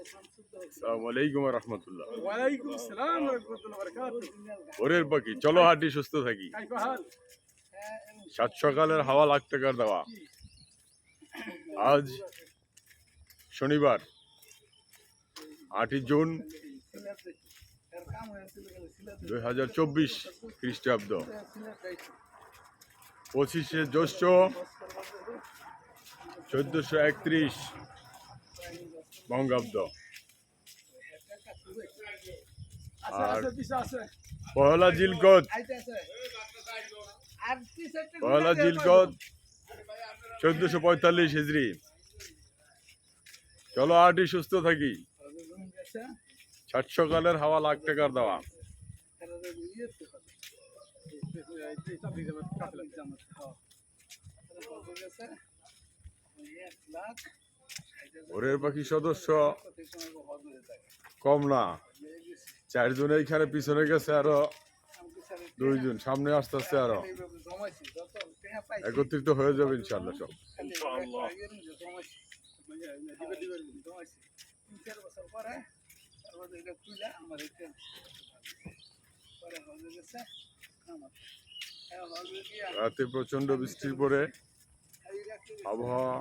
আসসালামু আলাইকুম ওয়া রাহমাতুল্লাহ। ওয়ালাইকুম আসসালাম ওয়া রাহমাতুল্লাহি ওয়া বারাকাতুহু। ভোরের পাখি, চলো হাঁটি সুস্থ থাকি। কাইফা হাল? সাত সকালের হাওয়া লাখ টাকার দেওয়া। আজ শনিবার 8ই জুন 2024 খ্রিস্টাব্দ, 25শে জ্যৈষ্ঠ 1431 বঙ্গাব্দ। আর পহেলা জিলকদ 1445 হিজরি। চলো হাঁটি সুস্থ থাকি। সাত সকালের হাওয়া লাখ টাকার দেওয়া। ভোরের পাখি সদস্য কম না, 4 জন এইখানে পিছনে গেছে, আরো 2 জন সামনে আস্তে আস্তে আরো একত্রিত হয়ে যাবে ইনশাআল্লাহ সব। রাতে প্রচন্ড বৃষ্টির পরে আবহাওয়া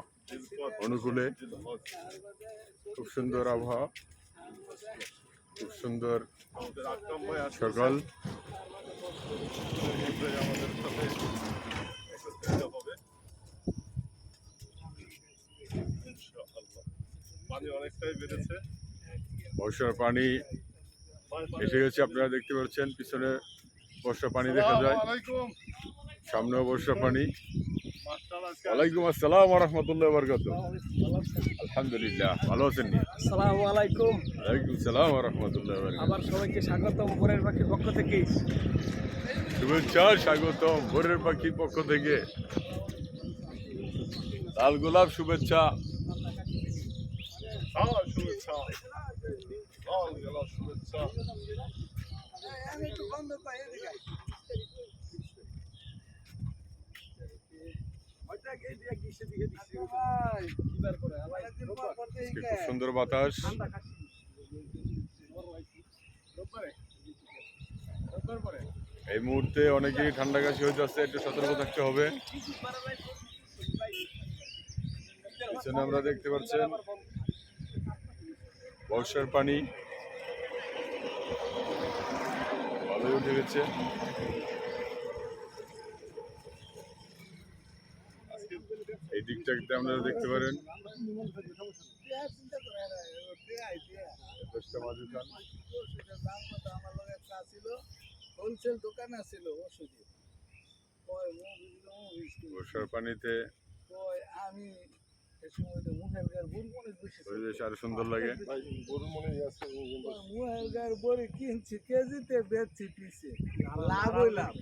অনুকূলে, খুব সুন্দর আবহাওয়া, খুব সুন্দর সকাল। বর্ষার পানি এসে গেছে, আপনারা দেখতে পাচ্ছেন পিছনে বর্ষা পানি দেখা যায়, সামনেও বর্ষা পানি। ওয়ালাইকুম আসসালাম ওয়া রাহমাতুল্লাহি ওয়া বারাকাতুহু। আলহামদুলিল্লাহ, ভালো আছেন নি? আসসালামু আলাইকুম। ওয়ালাইকুম আসসালাম ওয়া রাহমাতুল্লাহি ওয়া বারাকাতুহু। আবার সবাইকে স্বাগতম ভোরের পাখির পক্ষ থেকে। শুভেচ্ছা, স্বাগতম ভোরের পাখির পক্ষ থেকে। লাল গোলাপ শুভেচ্ছা। খুব সুন্দর বাতাস। এই মুহূর্তে অনেকেই ঠান্ডা কাশি হয়ে যাচ্ছে, একটু সতর্ক থাকতে হবে। পিছনে আমরা দেখতে পাচ্ছেন বর্ষার পানি ভালোই উঠে গেছে। এই দিকটাতে আপনারা দেখতে পারেন বর্ষার পানিতে পরিবেশ আরো সুন্দর লাগে। কিনছি কেজিতে বেচছি পিছে লাভ হইলাম।